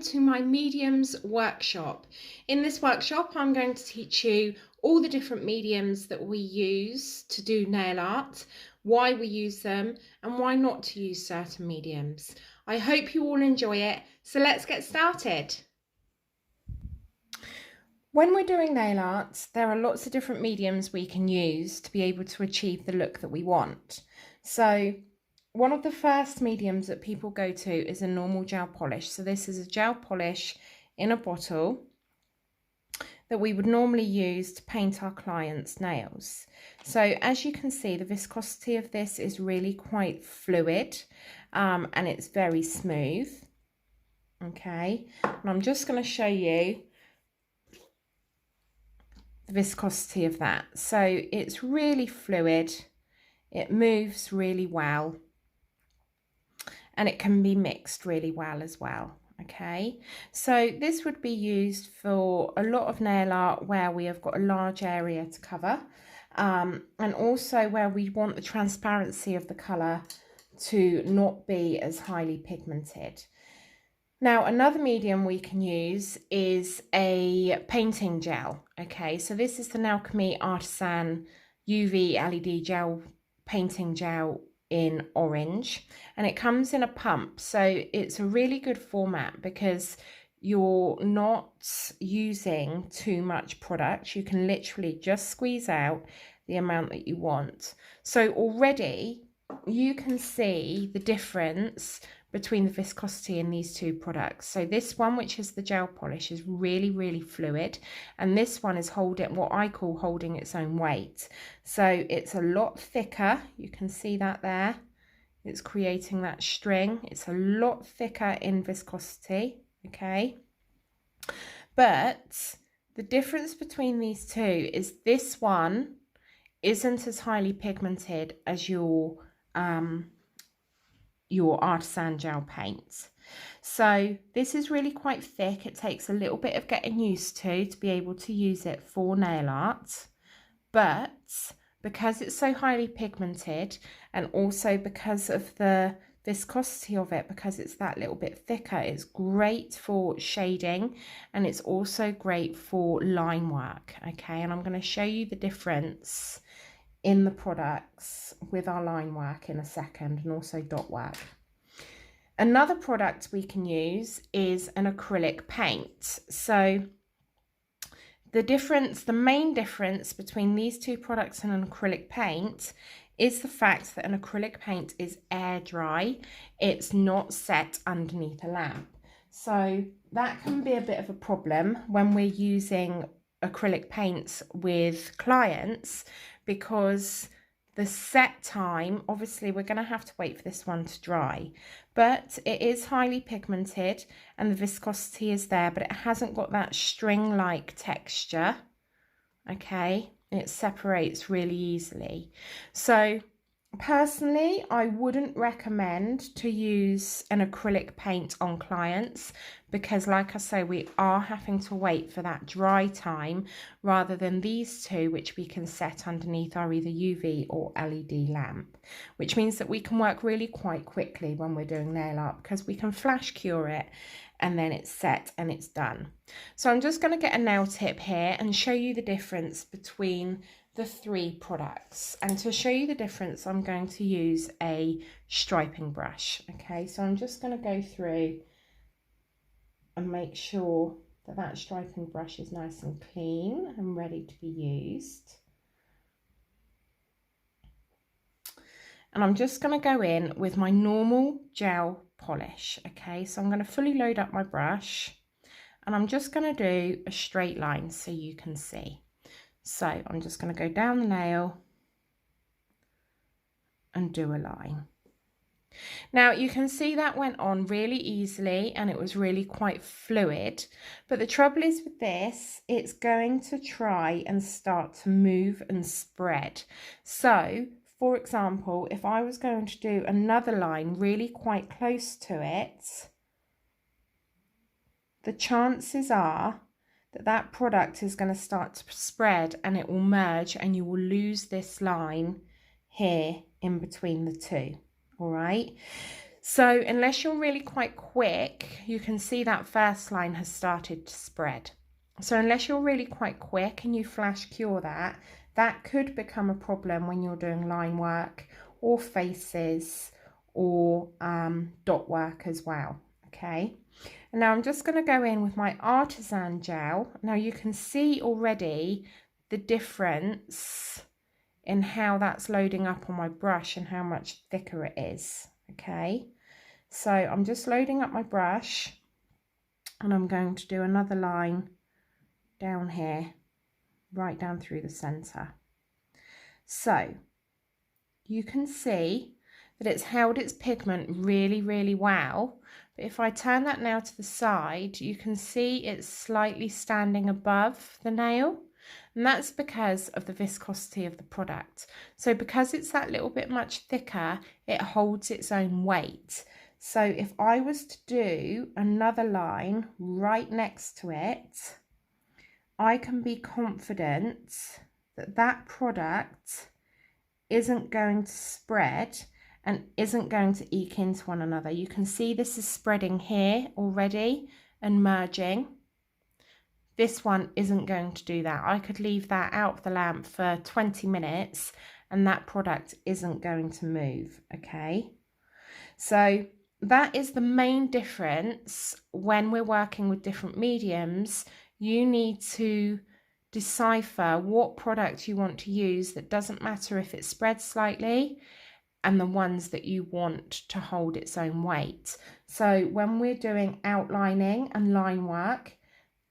to my mediums workshop. In this workshop, I'm going to teach you all the different mediums that we use to do nail art, why we use them, and why not to use certain mediums. I hope you all enjoy it, so let's get started. When we're doing nail art, there are lots of different mediums we can use to be able to achieve the look that we want. So one of the first mediums that people go to is a normal gel polish. So this is a gel polish in a bottle that we would normally use to paint our clients' nails. So as you can see, the viscosity of this is really quite fluid and it's very smooth. Okay, and I'm just going to show you the viscosity of that. So it's really fluid, it moves really well, and it can be mixed really well as well. Okay, so this would be used for a lot of nail art where we have got a large area to cover, and also where we want the transparency of the colour to not be as highly pigmented. Now, another medium we can use is a painting gel. Okay, so this is the Nalchemy Artisan UV LED gel painting gel in orange, and it comes in a pump, so it's a really good format because you're not using too much product. You can literally just squeeze out the amount that you want. So already you can see the difference between the viscosity in these two products. So this one, which is the gel polish, is really fluid, and this one is holding what I call holding its own weight. So it's a lot thicker. You can see that there. It's creating that string. It's a lot thicker in viscosity. Okay, but the difference between these two is this one isn't as highly pigmented as your artisan gel paint. So this is really quite thick. It takes a little bit of getting used to be able to use it for nail art, but because it's so highly pigmented, and also because of the viscosity of it, because it's that little bit thicker, it's great for shading, and it's also great for line work. Okay, and I'm going to show you the difference in the products with our line work in a second, and also dot work. Another product we can use is an acrylic paint. So the main difference between these two products and an acrylic paint is the fact that an acrylic paint is air dry. It's not set underneath a lamp. So that can be a bit of a problem when we're using acrylic paints with clients, because the set time, obviously we're going to have to wait for this one to dry, but it is highly pigmented and the viscosity is there, but it hasn't got that string-like texture. Okay, it separates really easily. So personally, I wouldn't recommend to use an acrylic paint on clients, because like I say, we are having to wait for that dry time rather than these two, which we can set underneath our either UV or LED lamp, which means that we can work really quite quickly when we're doing nail art, because we can flash cure it and then it's set and it's done. So I'm just going to get a nail tip here and show you the difference between the three products, and to show you the difference I'm going to use a striping brush. Okay, so I'm just going to go through and make sure that that striping brush is nice and clean and ready to be used. And I'm just going to go in with my normal gel polish. Okay, so I'm going to fully load up my brush, and I'm just going to do a straight line so you can see. So I'm just going to go down the nail and do a line. Now you can see that went on really easily and it was really quite fluid, but the trouble is with this, it's going to try and start to move and spread. So for example, if I was going to do another line really quite close to it, the chances are that that product is going to start to spread and it will merge, and you will lose this line here in between the two. All right, So unless you're really quite quick, you can see that first line has started to spread. So unless you're really quite quick and you flash cure that, that could become a problem when you're doing line work or faces or dot work as well. Okay. And now I'm just going to go in with my Artisan gel. Now you can see already the difference in how that's loading up on my brush and how much thicker it is. Okay, so I'm just loading up my brush and I'm going to do another line down here, right down through the center. So you can see that it's held its pigment really, really well. But if I turn that now to the side, you can see it's slightly standing above the nail. And that's because of the viscosity of the product. So because it's that little bit much thicker, it holds its own weight. So if I was to do another line right next to it, I can be confident that that product isn't going to spread and isn't going to eke into one another. You can see this is spreading here already and merging. This one isn't going to do that. I could leave that out of the lamp for 20 minutes and that product isn't going to move, okay? So that is the main difference when we're working with different mediums. You need to decipher what product you want to use. That doesn't matter if it spreads slightly, and the ones that you want to hold its own weight. So when we're doing outlining and line work,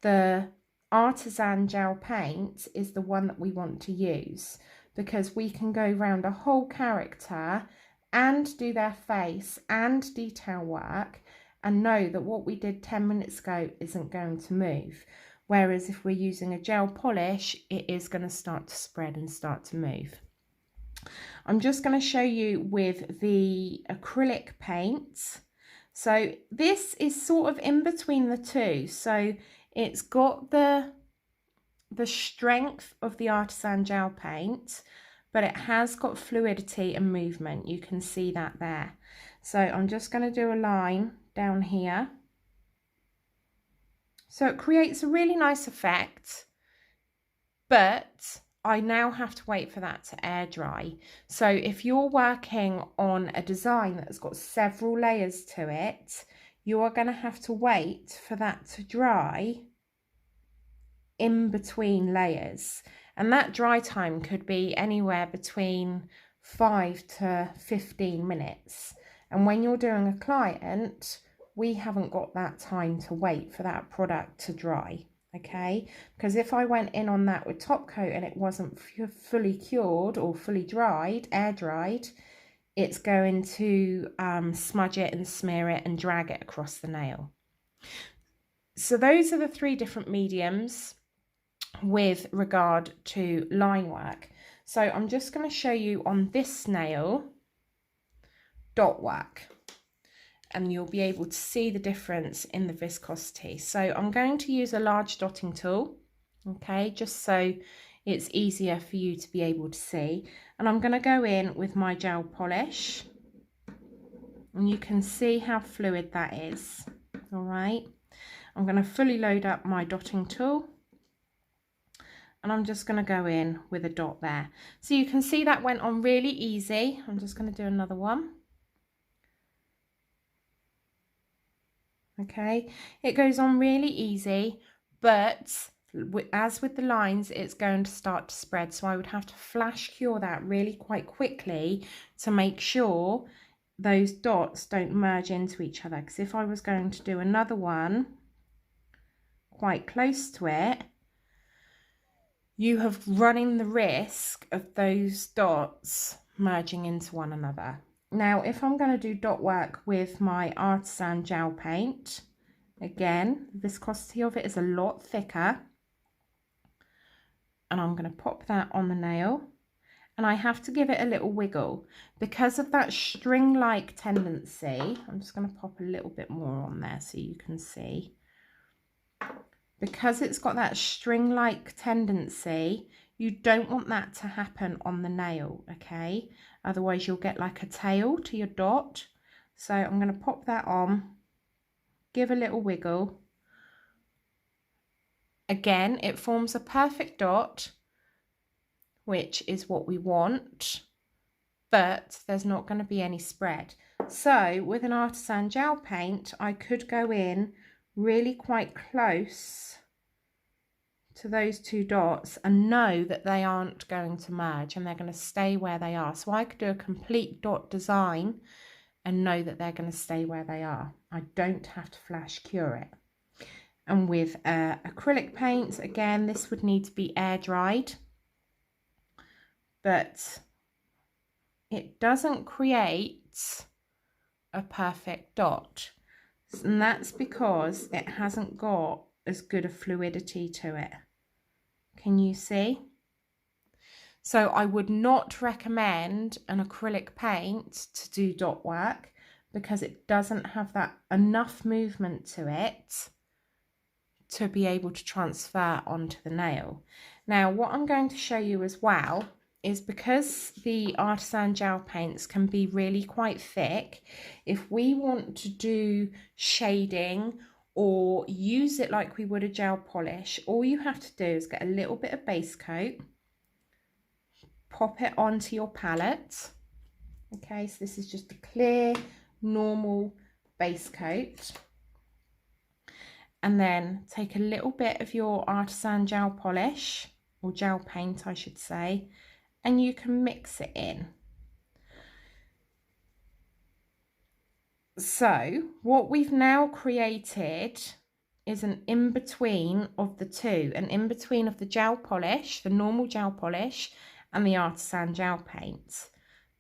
the Artisan gel paint is the one that we want to use, because we can go around a whole character and do their face and detail work and know that what we did 10 minutes ago isn't going to move. Whereas if we're using a gel polish, it is going to start to spread and start to move. I'm just going to show you with the acrylic paint. So this is sort of in between the two. So it's got the strength of the Artisan gel paint, but it has got fluidity and movement. You can see that there. So I'm just going to do a line down here. So it creates a really nice effect, but I now have to wait for that to air dry. So if you're working on a design that's got several layers to it, you are going to have to wait for that to dry in between layers. And that dry time could be anywhere between 5 to 15 minutes. And when you're doing a client, we haven't got that time to wait for that product to dry. Okay, because if I went in on that with top coat and it wasn't fully cured or fully dried, air dried, it's going to smudge it and smear it and drag it across the nail. So those are the three different mediums with regard to line work. So I'm just going to show you on this nail dot work, and you'll be able to see the difference in the viscosity. So I'm going to use a large dotting tool, okay, just so it's easier for you to be able to see. And I'm going to go in with my gel polish, and you can see how fluid that is. All right, I'm going to fully load up my dotting tool, and I'm just going to go in with a dot there. So you can see that went on really easy. I'm just going to do another one. Okay, it goes on really easy, but as with the lines, it's going to start to spread. So I would have to flash cure that really quite quickly to make sure those dots don't merge into each other. Because if I was going to do another one quite close to it, you have running the risk of those dots merging into one another. Now, if I'm going to do dot work with my Artisan gel paint, again, the viscosity of it is a lot thicker. And I'm going to pop that on the nail. And I have to give it a little wiggle. Because of that string-like tendency, I'm just going to pop a little bit more on there so you can see. Because it's got that string-like tendency, you don't want that to happen on the nail, okay? Otherwise you'll get like a tail to your dot. So I'm going to pop that on, give a little wiggle. Again, it forms a perfect dot, which is what we want, but there's not going to be any spread. So with an Artisan gel paint, I could go in really quite close to those two dots and know that they aren't going to merge and they're going to stay where they are. So I could do a complete dot design and know that they're going to stay where they are. I don't have to flash cure it. And with acrylic paints, again, this would need to be air dried, but it doesn't create a perfect dot. And that's because it hasn't got as good a fluidity to it. Can you see? So I would not recommend an acrylic paint to do dot work because it doesn't have that enough movement to it to be able to transfer onto the nail. Now, what I'm going to show you as well is because the Artisan gel paints can be really quite thick, if we want to do shading or use it like we would a gel polish, all you have to do is get a little bit of base coat, pop it onto your palette. Okay, so this is just a clear, normal base coat. And then take a little bit of your Artisan gel polish, or gel paint I should say, and you can mix it in. So what we've now created is an in-between of the two, an in-between of the gel polish, the normal gel polish, and the Artisan gel paint,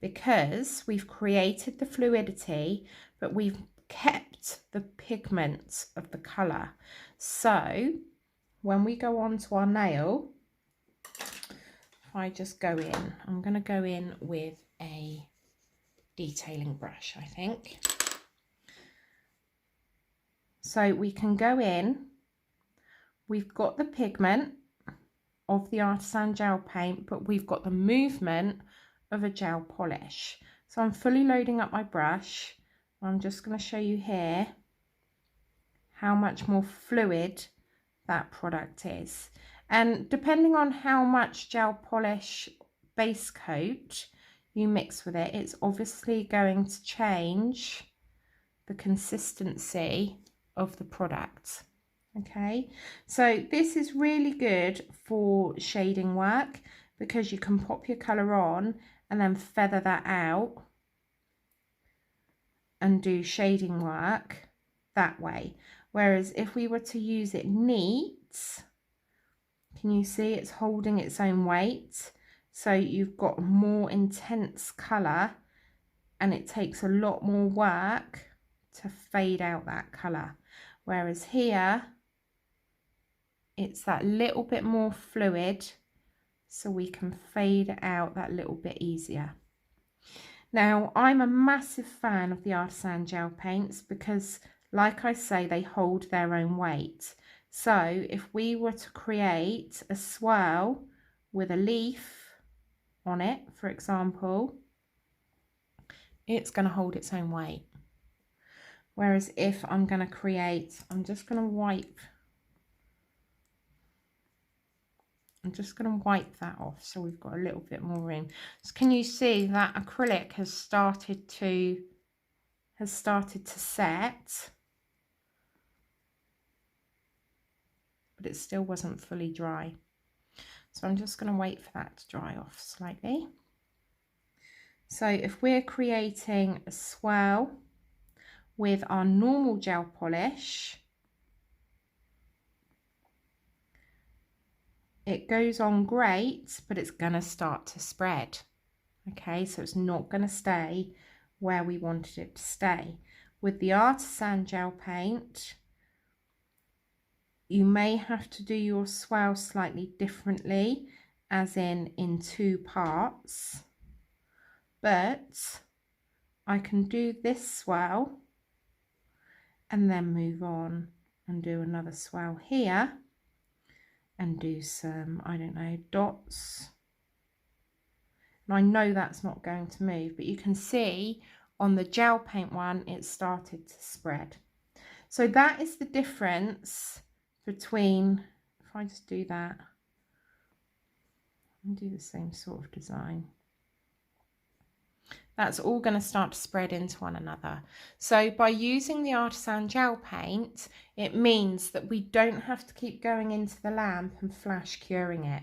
because we've created the fluidity, but we've kept the pigment of the colour. So when we go on to our nail, if I just go in, I'm going to go in with a detailing brush, I think. So we can go in, we've got the pigment of the Artisan gel paint, but we've got the movement of a gel polish. So I'm fully loading up my brush. I'm just going to show you here how much more fluid that product is. And depending on how much gel polish base coat you mix with it, it's obviously going to change the consistency of the product. Okay, so this is really good for shading work because you can pop your colour on and then feather that out and do shading work that way. Whereas if we were to use it neat, can you see it's holding its own weight? So you've got a more intense colour and it takes a lot more work to fade out that colour. Whereas here, it's that little bit more fluid, so we can fade it out that little bit easier. Now, I'm a massive fan of the Artisan gel paints because, like I say, they hold their own weight. So if we were to create a swirl with a leaf on it, for example, it's going to hold its own weight. Whereas if I'm going to create, I'm just going to wipe that off so we've got a little bit more room. So can you see that acrylic has started to set, but it still wasn't fully dry. So I'm just going to wait for that to dry off slightly. So if we're creating a swirl with our normal gel polish, it goes on great, but it's going to start to spread. Okay, so it's not going to stay where we wanted it to stay. With the Artisan gel paint, you may have to do your swirl slightly differently, as in two parts, but I can do this swirl and then move on and do another swirl here and do some, I don't know, dots. And I know that's not going to move, but you can see On the gel paint one, it started to spread. So that is the difference between, if I just do that and do the same sort of design, that's all going to start to spread into one another. So by using the Artisan gel paint, it means that we don't have to keep going into the lamp and flash curing it.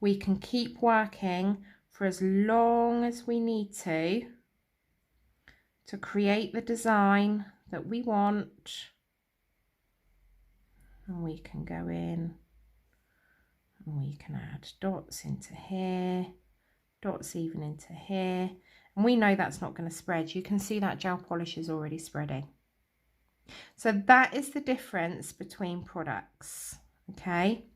We can keep working for as long as we need to create the design that we want. And we can go in and we can add dots into here, dots even into here. And we know that's not going to spread. You can see that gel polish is already spreading. So that is the difference between products, okay?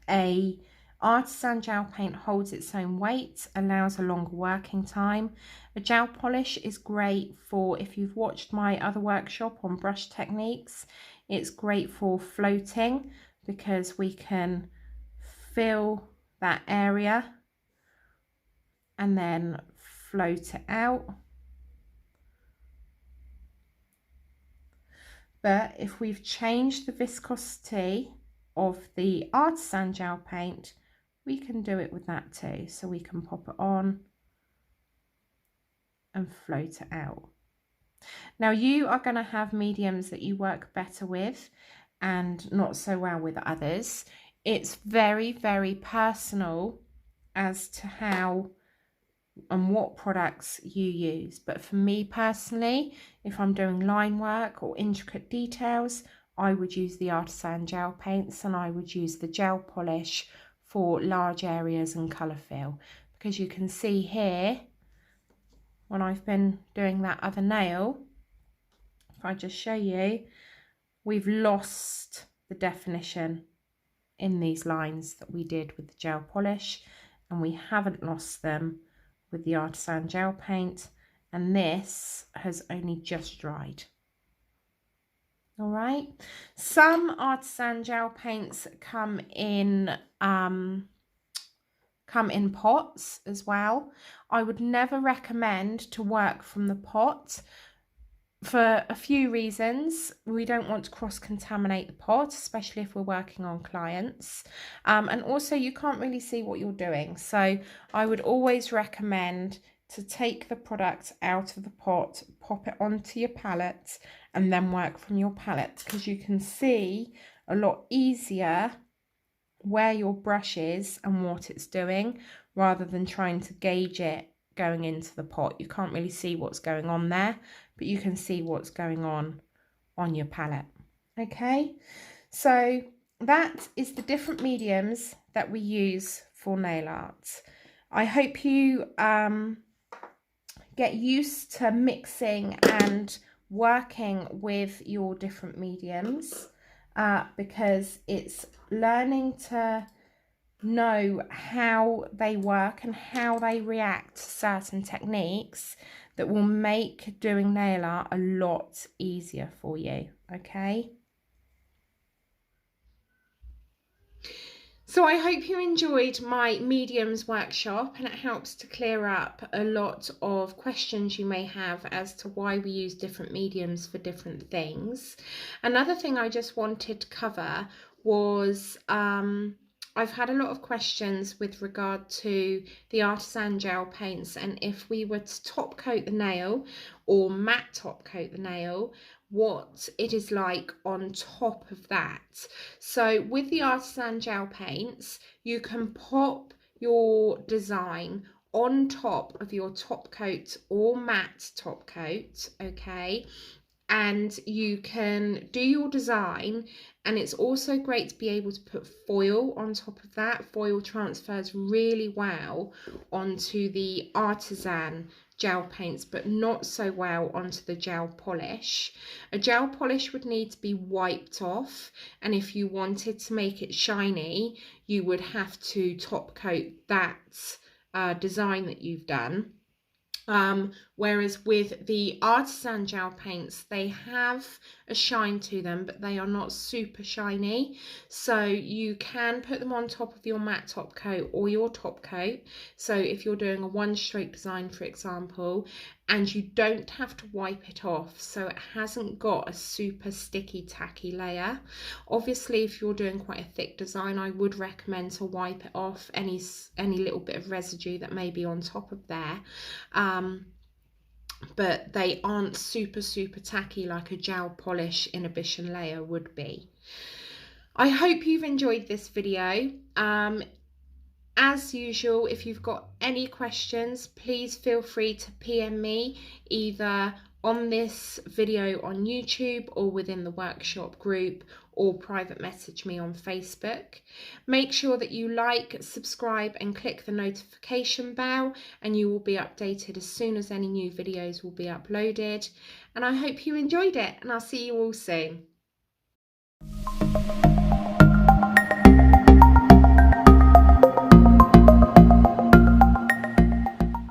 A Artisan gel paint holds its own weight, allows a longer working time. A gel polish is great for, if you've watched my other workshop on brush techniques, it's great for floating because we can fill that area and then float it out. But if we've changed the viscosity of the Artisan gel paint, we can do it with that too. So we can pop it on and float it out. Now you are going to have mediums that you work better with and not so well with others. It's very, very personal as to how and what products you use. But for me personally, if I'm doing line work or intricate details, I would use the Artisan gel paints and I would use the gel polish for large areas and colour fill. Because you can see here, when I've been doing that other nail, if I just show you, we've lost the definition in these lines that we did with the gel polish, and we haven't lost them with the Artisan gel paint, and this has only just dried. All right, some Artisan gel paints come in pots as well. I would never recommend to work from the pot for a few reasons. We don't want to cross-contaminate the pot, especially if we're working on clients. And also you can't really see what you're doing. So I would always recommend to take the product out of the pot, pop it onto your palette, and then work from your palette, because you can see a lot easier where your brush is and what it's doing, rather than trying to gauge it going into the pot. You can't really see what's going on there, but you can see what's going on your palette. Okay, so that is the different mediums that we use for nail art. I hope you get used to mixing and working with your different mediums, because it's learning to know how they work and how they react to certain techniques that will make doing nail art a lot easier for you. Okay, so I hope you enjoyed my mediums workshop, and it helps to clear up a lot of questions you may have as to why we use different mediums for different things. Another thing I just wanted to cover was I've had a lot of questions with regard to the Artisan gel paints, and if we were to top coat the nail or matte top coat the nail, what it is like on top of that. So with the Artisan gel paints, you can pop your design on top of your top coat or matte top coat, okay, and you can do your design. And it's also great to be able to put foil on top of that. Foil transfers really well onto the Artisan gel paints, but not so well onto the gel polish. A gel polish would need to be wiped off, and if you wanted to make it shiny, you would have to top coat that design that you've done. Whereas with the Artisan gel paints, they have a shine to them, but they are not super shiny. So you can put them on top of your matte top coat or your top coat. So if you're doing a one stroke design, for example, and you don't have to wipe it off, so it hasn't got a super sticky tacky layer. Obviously if you're doing quite a thick design, I would recommend to wipe it off any little bit of residue that may be on top of there, but they aren't super tacky like a gel polish inhibition layer would be. I hope you've enjoyed this video. As usual, if you've got any questions, please feel free to PM me either on this video on YouTube or within the workshop group, or private message me on Facebook. Make sure that you like, subscribe and click the notification bell, and you will be updated as soon as any new videos will be uploaded. And I hope you enjoyed it, and I'll see you all soon.